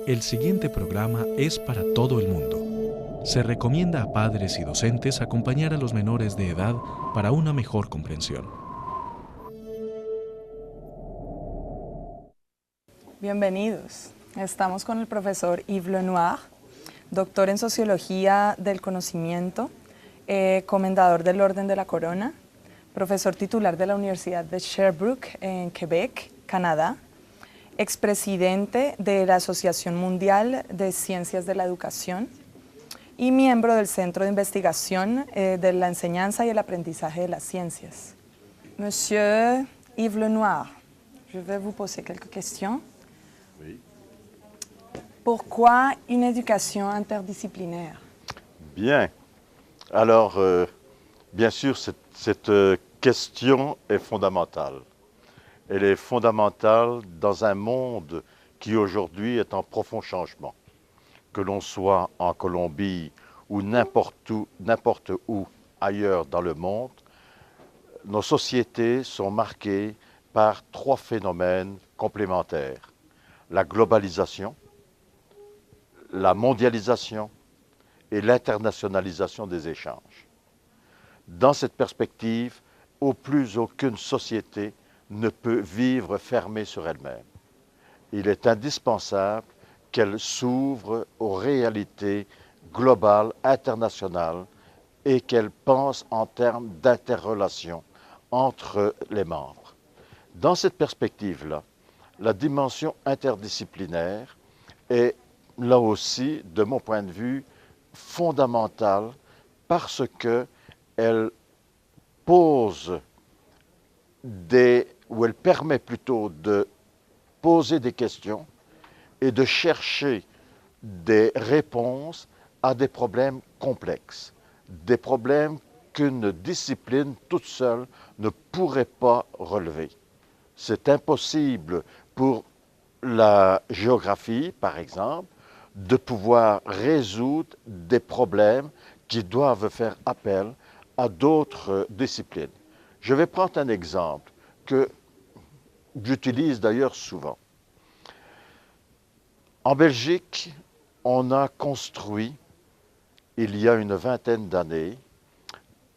El siguiente programa es para todo el mundo. Se recomienda a padres y docentes acompañar a los menores de edad para una mejor comprensión. Bienvenidos. Estamos con el profesor Yves Lenoir, doctor en Sociología del Conocimiento, comendador del Orden de la Corona, profesor titular de la Universidad de Sherbrooke en Quebec, Canadá, expresidente de la Asociación Mundial de Ciencias de la Educación y miembro del Centro de Investigación de la Enseñanza y el Aprendizaje de las Ciencias. Monsieur Yves Lenoir, je vais vous poser quelques questions. Oui. Pourquoi une éducation interdisciplinaire? Bien. Alors, bien sûr, cette question est fondamentale. Elle est fondamentale dans un monde qui aujourd'hui est en profond changement. Que l'on soit en Colombie ou n'importe où ailleurs dans le monde, nos sociétés sont marquées par trois phénomènes complémentaires. La globalisation, la mondialisation et l'internationalisation des échanges. Dans cette perspective, au plus aucune société ne peut vivre fermée sur elle-même. Il est indispensable qu'elle s'ouvre aux réalités globales, internationales, et qu'elle pense en termes d'interrelation entre les membres. Dans cette perspective-là, la dimension interdisciplinaire est là aussi, de mon point de vue, fondamentale parce qu'elle pose ou elle permet plutôt de poser des questions et de chercher des réponses à des problèmes complexes, des problèmes qu'une discipline toute seule ne pourrait pas relever. C'est impossible pour la géographie, par exemple, de pouvoir résoudre des problèmes qui doivent faire appel à d'autres disciplines. Je vais prendre un exemple que j'utilise d'ailleurs souvent. En Belgique, on a construit, il y a une vingtaine d'années,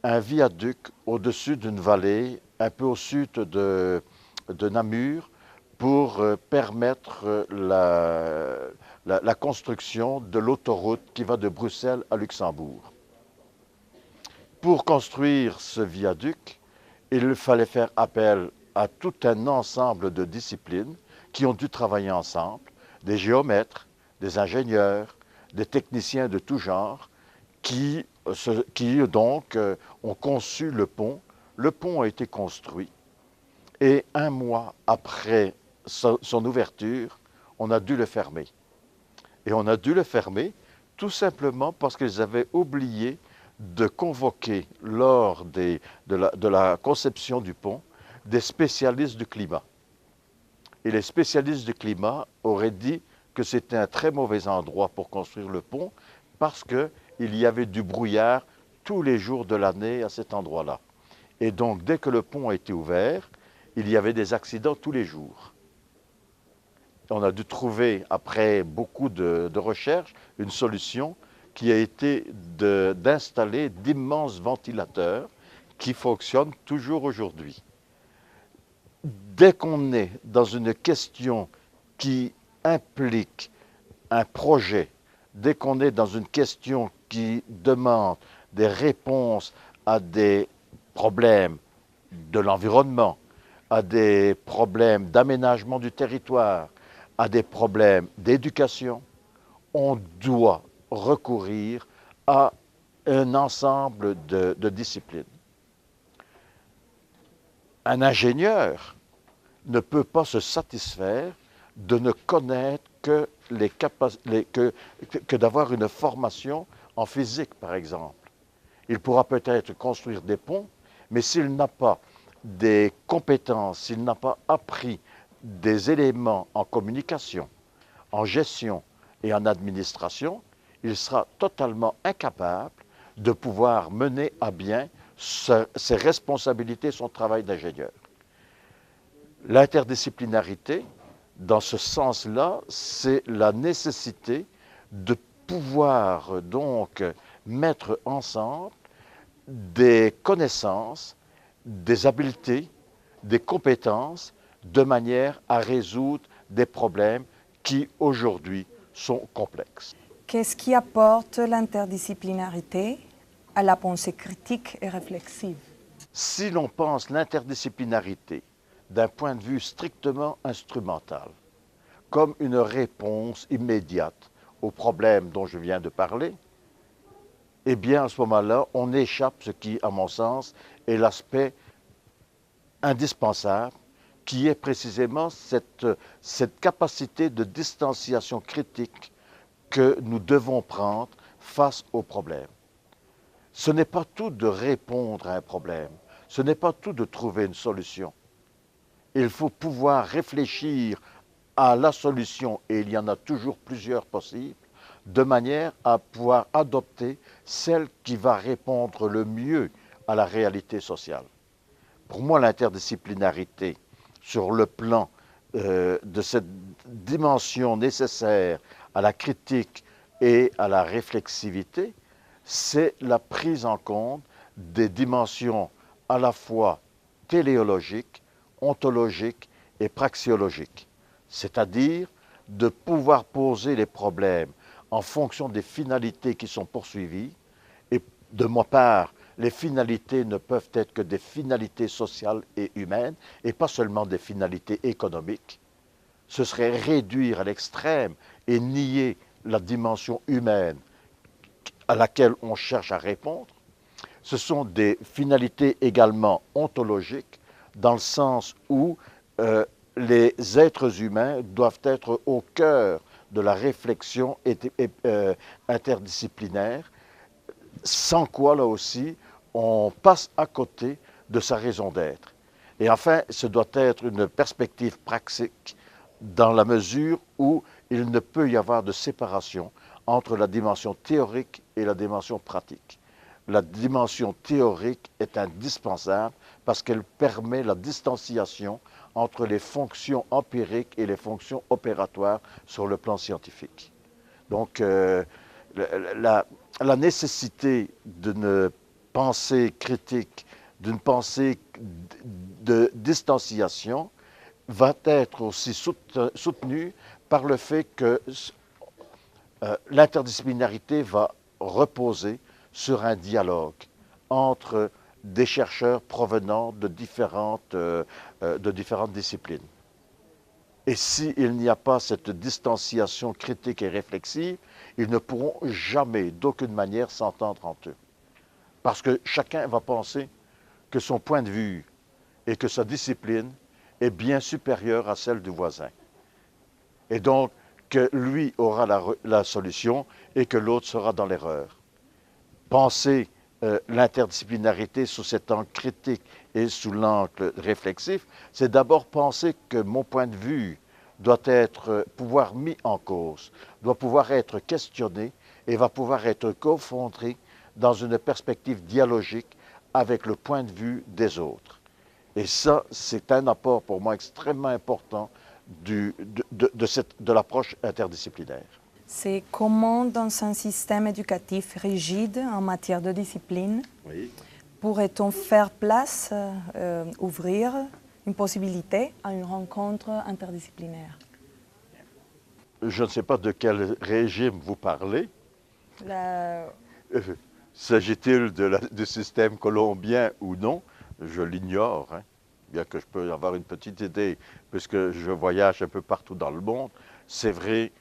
un viaduc au-dessus d'une vallée, un peu au sud de Namur, pour permettre la construction de l'autoroute qui va de Bruxelles à Luxembourg. Pour construire ce viaduc, il fallait faire appel à tout un ensemble de disciplines qui ont dû travailler ensemble, des géomètres, des ingénieurs, des techniciens de tout genre, qui donc ont conçu le pont. Le pont a été construit et un mois après son ouverture, on a dû le fermer. Et on a dû le fermer tout simplement parce qu'ils avaient oublié de convoquer lors de la conception du pont des spécialistes du climat. Et les spécialistes du climat auraient dit que c'était un très mauvais endroit pour construire le pont parce qu'il y avait du brouillard tous les jours de l'année à cet endroit-là. Et donc, dès que le pont a été ouvert, il y avait des accidents tous les jours. On a dû trouver, après beaucoup de recherches, une solution qui a été d'installer d'immenses ventilateurs qui fonctionnent toujours aujourd'hui. Dès qu'on est dans une question qui implique un projet, dès qu'on est dans une question qui demande des réponses à des problèmes de l'environnement, à des problèmes d'aménagement du territoire, à des problèmes d'éducation, on doit recourir à un ensemble de disciplines. Un ingénieur ne peut pas se satisfaire de ne connaître que d'avoir une formation en physique, par exemple. Il pourra peut-être construire des ponts, mais s'il n'a pas des compétences, s'il n'a pas appris des éléments en communication, en gestion et en administration, il sera totalement incapable de pouvoir mener à bien ses responsabilités, son travail d'ingénieur. L'interdisciplinarité, dans ce sens-là, c'est la nécessité de pouvoir donc mettre ensemble des connaissances, des habiletés, des compétences, de manière à résoudre des problèmes qui aujourd'hui sont complexes. Qu'est-ce qui apporte l'interdisciplinarité à la pensée critique et réflexive? Si l'on pense l'interdisciplinarité d'un point de vue strictement instrumental, comme une réponse immédiate aux problèmes dont je viens de parler, eh bien à ce moment-là, on échappe ce qui, à mon sens, est l'aspect indispensable, qui est précisément cette capacité de distanciation critique que nous devons prendre face aux problèmes. Ce n'est pas tout de répondre à un problème, ce n'est pas tout de trouver une solution. Il faut pouvoir réfléchir à la solution, et il y en a toujours plusieurs possibles, de manière à pouvoir adopter celle qui va répondre le mieux à la réalité sociale. Pour moi, l'interdisciplinarité, sur le plan de cette dimension nécessaire à la critique et à la réflexivité, c'est la prise en compte des dimensions à la fois téléologiques, ontologiques et praxiologiques, c'est-à-dire de pouvoir poser les problèmes en fonction des finalités qui sont poursuivies. Et de ma part, les finalités ne peuvent être que des finalités sociales et humaines, et pas seulement des finalités économiques. Ce serait réduire à l'extrême et nier la dimension humaine à laquelle on cherche à répondre. Ce sont des finalités également ontologiques, dans le sens où les êtres humains doivent être au cœur de la réflexion interdisciplinaire, sans quoi, là aussi, on passe à côté de sa raison d'être. Et enfin, ce doit être une perspective praxique, dans la mesure où il ne peut y avoir de séparation entre la dimension théorique et la dimension pratique. La dimension théorique est indispensable parce qu'elle permet la distanciation entre les fonctions empiriques et les fonctions opératoires sur le plan scientifique. Donc, la nécessité d'une pensée critique, d'une pensée de distanciation, va être aussi soutenue par le fait que l'interdisciplinarité va reposer sur un dialogue entre des chercheurs provenant de différentes disciplines. Et s'il n'y a pas cette distanciation critique et réflexive, ils ne pourront jamais, d'aucune manière, s'entendre entre eux. Parce que chacun va penser que son point de vue et que sa discipline est bien supérieure à celle du voisin. Et donc, que lui aura la solution et que l'autre sera dans l'erreur. Penser l'interdisciplinarité sous cet angle critique et sous l'angle réflexif, c'est d'abord penser que mon point de vue doit pouvoir mis en cause, doit pouvoir être questionné et va pouvoir être confronté dans une perspective dialogique avec le point de vue des autres. Et ça, c'est un apport pour moi extrêmement important de l'approche interdisciplinaire. C'est comment, dans un système éducatif rigide en matière de discipline, Oui. pourrait-on faire place, ouvrir une possibilité à une rencontre interdisciplinaire? Je ne sais pas de quel régime vous parlez. La- S'agit-il du système colombien ou non? Je l'ignore, hein, bien que je peux avoir une petite idée, puisque je voyage un peu partout dans le monde. C'est vrai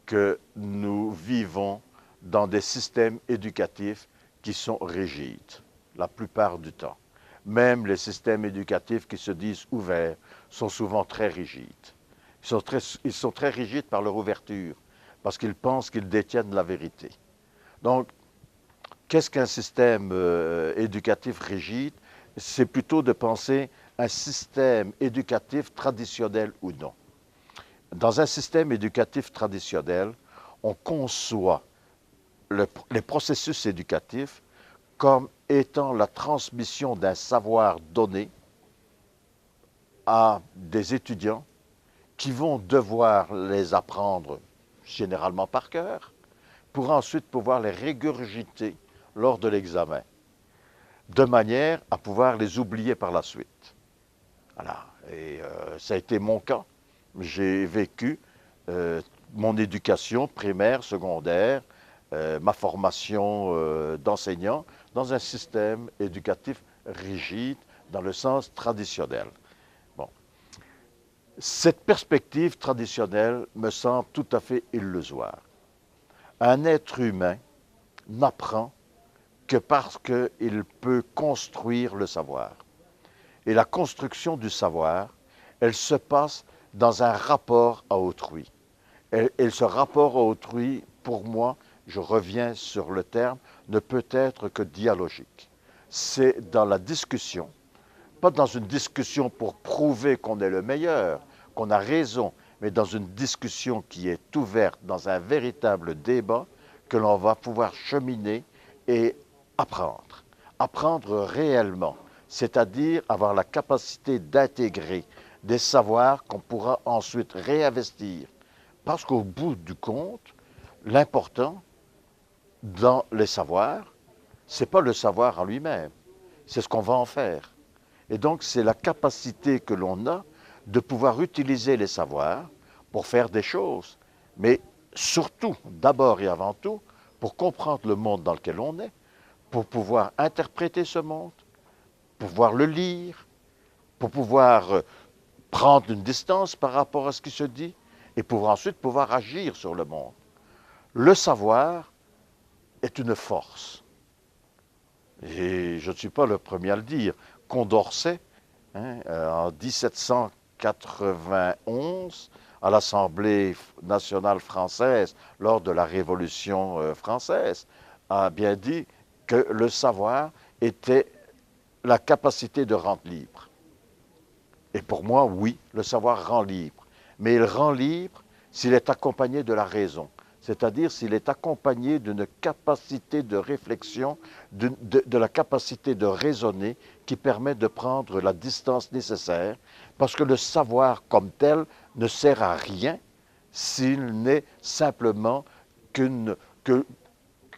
que nous vivons dans des systèmes éducatifs qui sont rigides, la plupart du temps. Même les systèmes éducatifs qui se disent ouverts sont souvent très rigides. Ils sont très rigides par leur ouverture, parce qu'ils pensent qu'ils détiennent la vérité. Donc, qu'est-ce qu'un système éducatif rigide? C'est plutôt de penser un système éducatif traditionnel ou non. Dans un système éducatif traditionnel, on conçoit les processus éducatifs comme étant la transmission d'un savoir donné à des étudiants qui vont devoir les apprendre généralement par cœur, pour ensuite pouvoir les régurgiter lors de l'examen, de manière à pouvoir les oublier par la suite. Voilà. Et ça a été mon cas. J'ai vécu mon éducation primaire, secondaire, ma formation d'enseignant dans un système éducatif rigide, dans le sens traditionnel. Bon. Cette perspective traditionnelle me semble tout à fait illusoire. Un être humain n'apprend que parce qu'il peut construire le savoir. Et la construction du savoir, elle se passe dans un rapport à autrui. Et ce rapport à autrui, pour moi, je reviens sur le terme, ne peut être que dialogique. C'est dans la discussion, pas dans une discussion pour prouver qu'on est le meilleur, qu'on a raison, mais dans une discussion qui est ouverte, dans un véritable débat, que l'on va pouvoir cheminer et apprendre. Apprendre réellement, c'est-à-dire avoir la capacité d'intégrer des savoirs qu'on pourra ensuite réinvestir. Parce qu'au bout du compte, l'important dans les savoirs, ce n'est pas le savoir en lui-même, c'est ce qu'on va en faire. Et donc, c'est la capacité que l'on a de pouvoir utiliser les savoirs pour faire des choses, mais surtout, d'abord et avant tout, pour comprendre le monde dans lequel on est, pour pouvoir interpréter ce monde, pour pouvoir le lire, pour pouvoir prendre une distance par rapport à ce qui se dit, et pour ensuite pouvoir agir sur le monde. Le savoir est une force. Et je ne suis pas le premier à le dire. Condorcet, en 1791, à l'Assemblée nationale française, lors de la Révolution française, a bien dit que le savoir était la capacité de rendre libre. Et pour moi, oui, le savoir rend libre. Mais il rend libre s'il est accompagné de la raison, c'est-à-dire s'il est accompagné d'une capacité de réflexion, de la capacité de raisonner qui permet de prendre la distance nécessaire, parce que le savoir comme tel ne sert à rien s'il n'est simplement que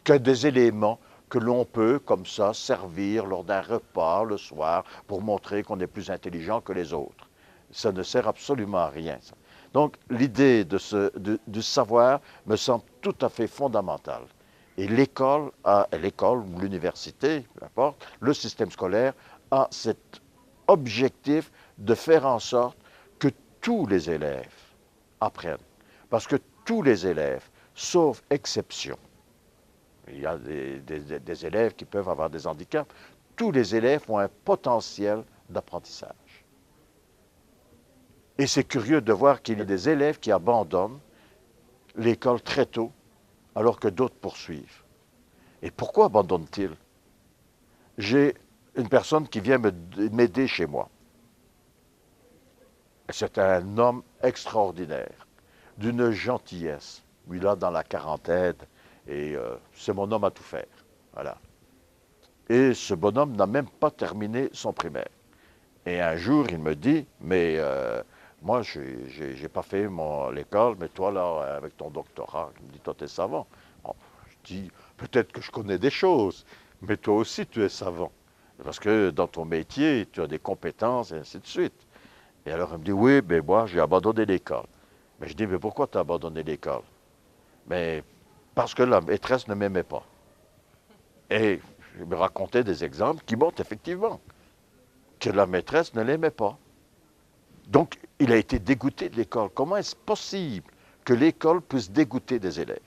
des éléments que l'on peut, comme ça, servir lors d'un repas le soir pour montrer qu'on est plus intelligent que les autres. Ça ne sert absolument à rien, ça. Donc, l'idée du savoir me semble tout à fait fondamentale. Et l'école ou l'université, peu importe, le système scolaire a cet objectif de faire en sorte que tous les élèves apprennent. Parce que tous les élèves, sauf exception, il y a des élèves qui peuvent avoir des handicaps, tous les élèves ont un potentiel d'apprentissage. Et c'est curieux de voir qu'il y a des élèves qui abandonnent l'école très tôt, alors que d'autres poursuivent. Et pourquoi abandonnent-ils? j'ai une personne qui vient m'aider chez moi. C'est un homme extraordinaire, d'une gentillesse. Lui, là, dans la quarantaine, et c'est mon homme à tout faire. Voilà. Et ce bonhomme n'a même pas terminé son primaire. Et un jour, il me dit, mais moi, j'ai pas fait l'école, mais toi, là, avec ton doctorat, il me dit, toi, tu es savant. Bon, je dis, peut-être que je connais des choses, mais toi aussi, tu es savant. Parce que dans ton métier, tu as des compétences, et ainsi de suite. Et alors, il me dit, oui, mais moi, j'ai abandonné l'école. Mais je dis, mais pourquoi tu as abandonné l'école? Mais parce que la maîtresse ne m'aimait pas. Et je me racontais des exemples qui montrent effectivement que la maîtresse ne l'aimait pas. Donc, il a été dégoûté de l'école. Comment est-ce possible que l'école puisse dégoûter des élèves?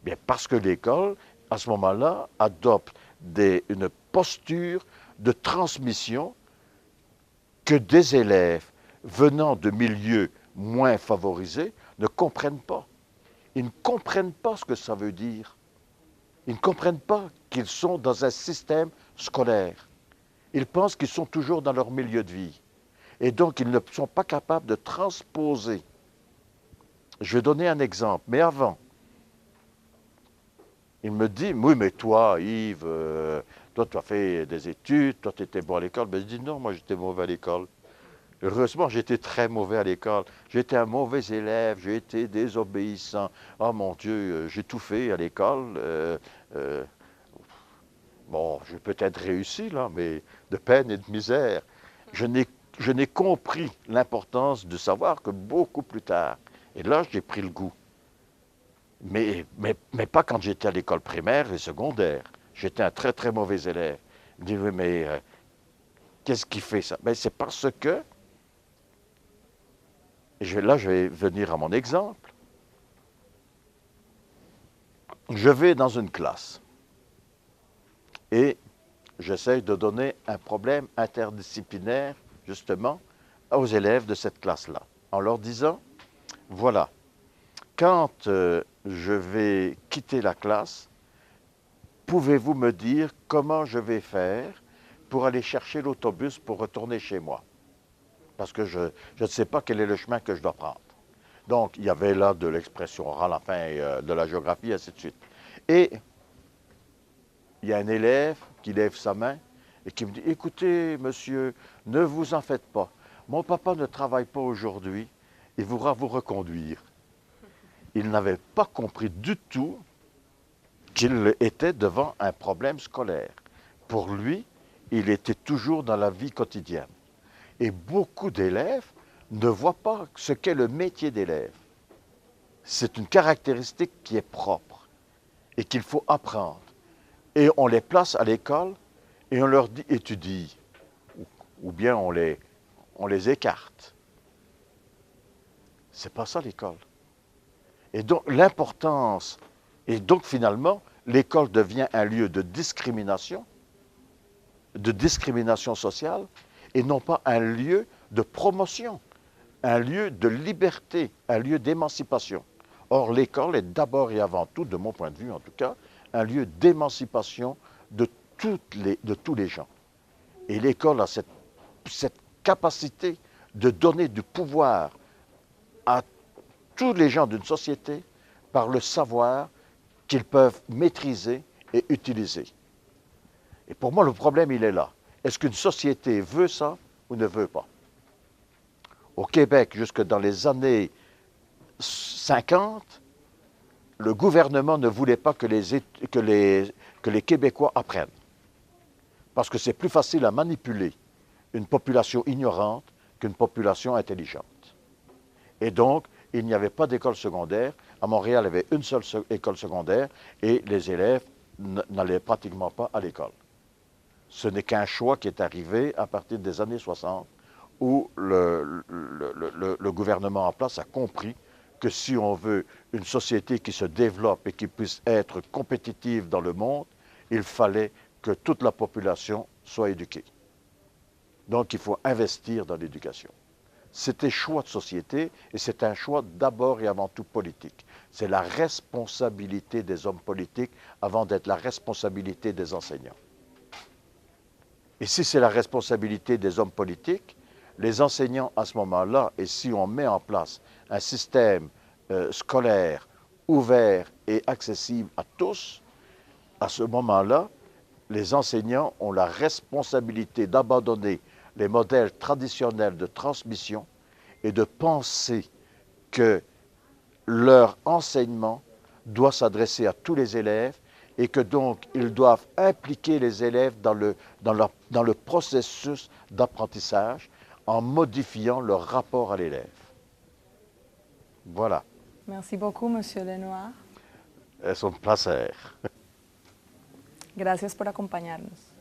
Bien, parce que l'école, à ce moment-là, adopte une posture de transmission que des élèves venant de milieux moins favorisés ne comprennent pas. Ils ne comprennent pas ce que ça veut dire. Ils ne comprennent pas qu'ils sont dans un système scolaire. Ils pensent qu'ils sont toujours dans leur milieu de vie. Et donc, ils ne sont pas capables de transposer. Je vais donner un exemple. Mais avant, il me dit, oui, mais toi, Yves, toi, tu as fait des études, toi, tu étais bon à l'école. Mais je dis, non, moi, j'étais mauvais à l'école. Heureusement, j'étais très mauvais à l'école. J'étais un mauvais élève, j'ai été désobéissant. Oh mon Dieu, j'ai tout fait à l'école. Bon, j'ai peut-être réussi, là, mais de peine et de misère. Je n'ai compris l'importance de savoir que beaucoup plus tard. Et là, j'ai pris le goût. Mais pas quand j'étais à l'école primaire et secondaire. J'étais un très, très mauvais élève. Je me dis, oui, mais qu'est-ce qui fait ça? Ben, c'est parce que, là, je vais venir à mon exemple. Je vais dans une classe et j'essaie de donner un problème interdisciplinaire, justement, aux élèves de cette classe-là, en leur disant, voilà, quand je vais quitter la classe, pouvez-vous me dire comment je vais faire pour aller chercher l'autobus pour retourner chez moi? Parce que je ne sais pas quel est le chemin que je dois prendre. Donc, il y avait là de l'expression orale, enfin, de la géographie, ainsi de suite. Et il y a un élève qui lève sa main et qui me dit, écoutez, monsieur, ne vous en faites pas. Mon papa ne travaille pas aujourd'hui, il voudra vous reconduire. Il n'avait pas compris du tout qu'il était devant un problème scolaire. Pour lui, il était toujours dans la vie quotidienne. Et beaucoup d'élèves ne voient pas ce qu'est le métier d'élève. C'est une caractéristique qui est propre et qu'il faut apprendre. Et on les place à l'école et on leur dit étudie, ou bien on les écarte. C'est pas ça l'école. Et donc l'importance, et donc finalement, l'école devient un lieu de discrimination sociale, et non pas un lieu de promotion, un lieu de liberté, un lieu d'émancipation. Or, l'école est d'abord et avant tout, de mon point de vue en tout cas, un lieu d'émancipation de tous les gens. Et l'école a cette capacité de donner du pouvoir à tous les gens d'une société par le savoir qu'ils peuvent maîtriser et utiliser. Et pour moi, le problème, il est là. Est-ce qu'une société veut ça ou ne veut pas? Au Québec, jusque dans les années 50, le gouvernement ne voulait pas que les Québécois apprennent. Parce que c'est plus facile à manipuler une population ignorante qu'une population intelligente. Et donc, il n'y avait pas d'école secondaire. À Montréal, il y avait une seule école secondaire et les élèves n'allaient pratiquement pas à l'école. Ce n'est qu'un choix qui est arrivé à partir des années 60 où le gouvernement en place a compris que si on veut une société qui se développe et qui puisse être compétitive dans le monde, il fallait que toute la population soit éduquée. Donc, il faut investir dans l'éducation. C'est un choix de société et c'est un choix d'abord et avant tout politique. C'est la responsabilité des hommes politiques avant d'être la responsabilité des enseignants. Et si c'est la responsabilité des hommes politiques, les enseignants à ce moment-là, et si on met en place un système scolaire ouvert et accessible à tous, à ce moment-là, les enseignants ont la responsabilité d'abandonner les modèles traditionnels de transmission et de penser que leur enseignement doit s'adresser à tous les élèves et que donc ils doivent impliquer les élèves dans le processus d'apprentissage en modifiant leur rapport à l'élève. Voilà. Merci beaucoup, Monsieur Lenoir. Es un placer. Gracias por acompañarnos.